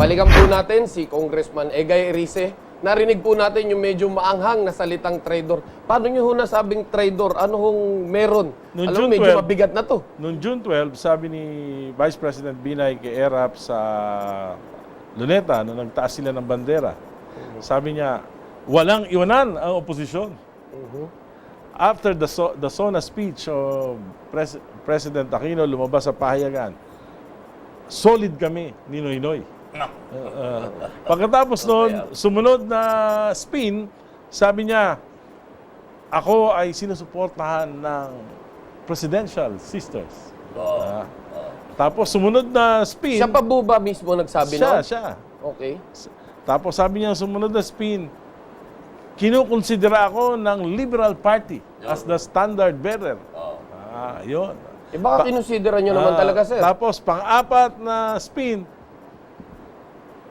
balikan po natin si Congressman Egay Erice. Narinig po natin yung medyo maanghang na salitang traitor. Paano nyo ho nasabing traitor? Ano hong meron? Noong Alam mo, June medyo 12, mabigat na to. Noong June 12, sabi ni Vice President Binay kay ERAP sa Luneta, nung nagtaas sila ng bandera, sabi niya, walang iwanan ang oposisyon. After the SONA speech of President Aquino, lumabas sa pahayagan, solid kami ni Noynoy. Pagkatapos noon, sumunod na spin, sabi niya, ako ay sinusuportahan ng Presidential Sisters. Tapos sumunod na spin, Siya pa po ba mismo nagsabi siya, nun? siya. Okay. Tapos sabi niya, sumunod na spin, kinukonsidera ako ng Liberal Party as the standard bearer. Yun. Eh baka kinusidera nyo naman talaga, sir. Tapos, pang-apat na spin,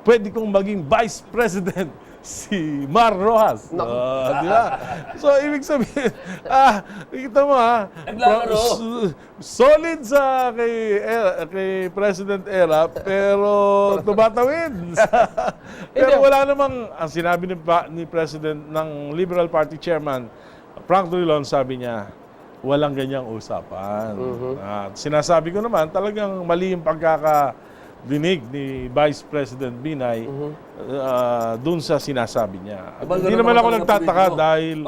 pwede kong maging Vice President si Mar Rojas. Di ba? So, ibig sabihin, kita mo Naglalaro. solid sa kay President Era, pero tumatawid. Pero wala namang, ang sinabi ni President ng Liberal Party Chairman, Frank Drilon, sabi niya, walang ganyang usapan. At sinasabi ko naman, talagang mali yung pagkakadinig ni Vice President Binay dun sa sinasabi niya. Hindi naman ako nagtataka dahil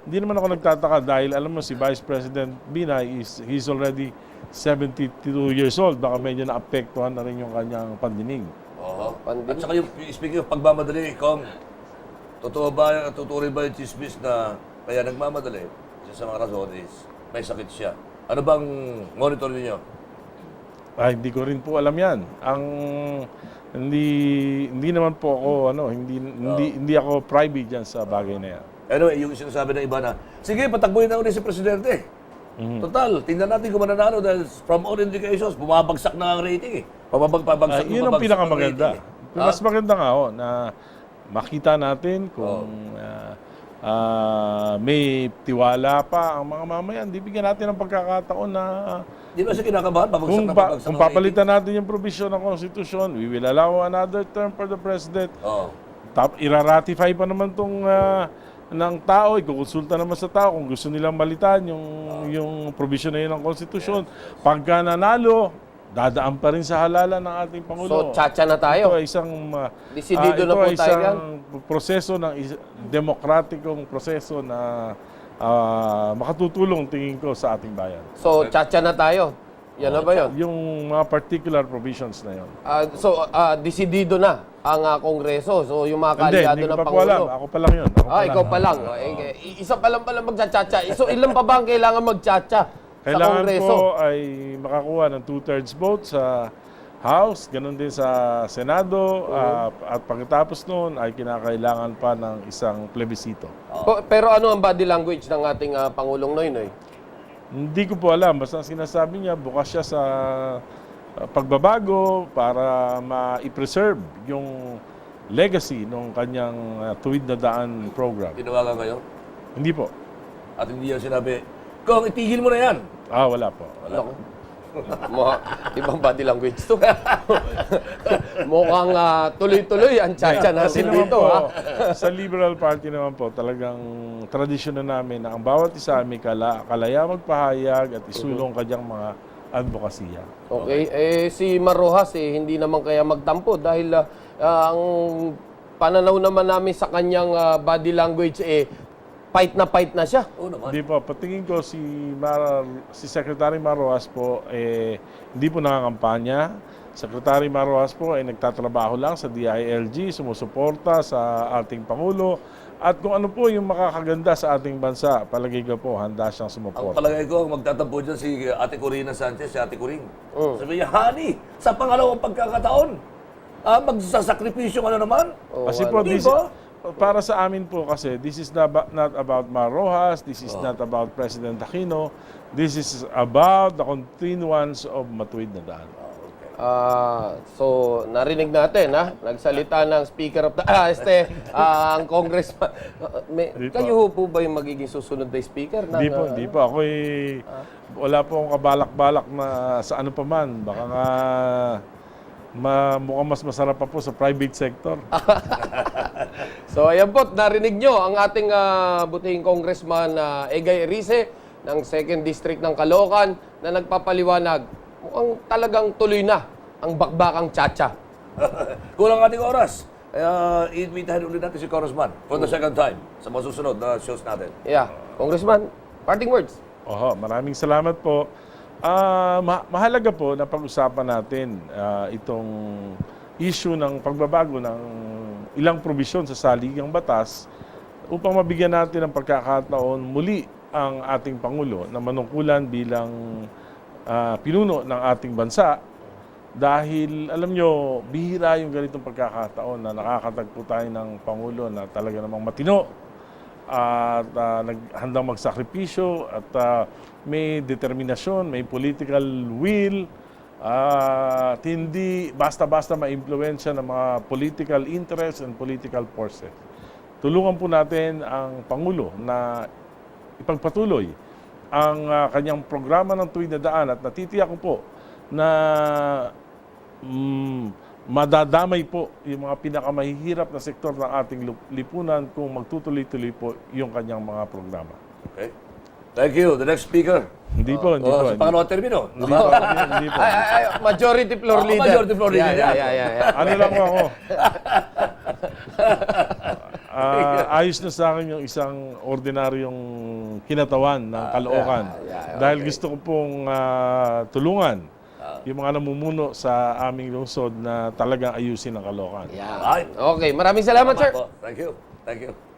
hindi naman ako nagtataka dahil alam mo si Vice President Binay he's already 72 years old. Baka medyo naapektuhan na rin yung kanyang pandinig. At saka yung speaking of pagmamadali, Kong, totoo ba, tutuloy ba yung chismis na kaya nagmamadali? Isa sa mga rason is may sakit siya. Ano bang monitor niyo? Hindi ko rin po alam 'yan. Hindi naman po ako hindi ako private diyan sa bagay na 'yan. Anyway, yung sinasabi ng iba na, sige, patakbuhin na ulit si Presidente. Total, tingnan natin kung mananalo dahil from all indications, bumabagsak na ang rating eh. Pabagsak Yun ang pinakamaganda. Mas maganda nga na makita natin kung may tiwala pa ang mga mamayan. Di bigyan natin ng pagkakataon na Di ba siya kinakabahan? Pabagsak na pabagsak kung ang rating. papalitan natin yung provision ng Constitution, we will allow another term for the President. Iraratify pa naman itong ng tao, ikukonsulta naman sa tao kung gusto nilang balitan yung provision na yun ng Constitution. Pagka nanalo, dadaan pa rin sa halalan ng ating Pangulo. So, tsa-tsa na tayo. Ito ay isang Desidido na po tayo isang proseso ng demokratikong proseso na makatutulong tingin ko sa ating bayan. So, tsa-tsa na tayo. Yan na ba yun? Yung mga particular provisions na yun. Desidido na ang Kongreso. So, yung mga kaalyado Hindi ng ko pa po Pangulo. alam. Ako pa lang yun. Ikaw pa lang. Isa pa lang pala magtsatsa. So, ilan pa ba ang kailangan magtsatsa sa Kailangan Kongreso? po ay makakuha ng 2/3 vote sa House, ganun din sa Senado, at pagkatapos noon ay kinakailangan pa ng isang plebisito. Pero ano ang body language ng ating Pangulong Noynoy? Hindi ko po alam, basta sinasabi niya bukas siya sa pagbabago para ma-preserve yung legacy ng kanyang Tuwid na Daan program. Tinawagan kayo? Hindi po. At hindi yan sinabi, Kong, itigil mo na yan. Wala po. Ibang body language to. Mukhang tuloy-tuloy ang tsa-tsa Kasi natin naman dito. po, sa Liberal Party naman po, talagang tradisyon na namin na ang bawat isa may kalaya magpahayag at isulong kanyang mga advokasya. Okay. Si Mar Rojas, hindi naman kaya magtampo dahil ang pananaw naman namin sa kanyang body language, fight na siya. Oo naman. Hindi po, patingin ko si Secretary Mar Rojas po, hindi po nakakampanya. Secretary Mar Rojas po ay nagtatrabaho lang sa DILG, sumusuporta sa ating Pangulo. At kung ano po yung makakaganda sa ating bansa, palagay ko po, handa siyang Ang sumuporta. palagay ko, magtatampo dyan si Ate Corina Sanchez, si Ate Coring. Sabi niya, honey, sa pangalawang pagkakataon, magsasakripisyo ka na naman. Kasi po, Di ba? para sa amin po kasi, this is not about Mar Rojas, this is not about President Aquino, this is about the continuance of Matuwid na Daan. So, narinig natin, nagsalita ng Speaker of the... ang Congressman. Kayo po ba yung magiging susunod na Speaker? Hindi po. Ako wala po akong kabalak-balak na sa ano pa man. Baka nga mukhang mas masarap pa po sa private sector. So ayan po, narinig nyo ang ating butihing Congressman Egay Erice ng 2nd District ng Caloocan na nagpapaliwanag. Mukhang talagang tuloy na ang bakbakang tsa-tsa. Kulang ang ating oras. Kaya iimbitahin ulit natin si Congressman for the second time sa masusunod na shows natin. Yeah. Congressman, parting words. Oho, maraming salamat po. Mahalaga po na pag-usapan natin itong issue ng pagbabago ng ilang probisyon sa saligang batas upang mabigyan natin ng pagkakataon muli ang ating Pangulo na manungkulan bilang pinuno ng ating bansa. Dahil, alam nyo, bihira yung ganitong pagkakataon na nakakatagpo tayo ng Pangulo na talaga namang matino at handang magsakripisyo at may determinasyon, may political will at hindi basta-basta ma-impluensya ng mga political interests and political forces. Tulungan po natin ang Pangulo na ipagpatuloy ang kanyang programa ng Tuwid na Daan at natitiyak ko po na madadamay po yung mga pinakamahihirap na sektor ng ating lipunan kung magtutuloy-tuloy po yung kanyang mga programa. Okay? Thank you. The next speaker. Hindi po, hindi po. Sa pangalawang termino. Hindi po, hindi po. Majority floor leader. Majority floor leader. Yeah. Ano lang po ako? Ayos na sa akin yung isang ordinaryong kinatawan ng Caloocan. Dahil gusto ko pong tulungan yung mga namumuno sa aming lungsod na talagang ayusin ang Caloocan. Yeah. Okay, maraming salamat, sir. Thank you. Thank you.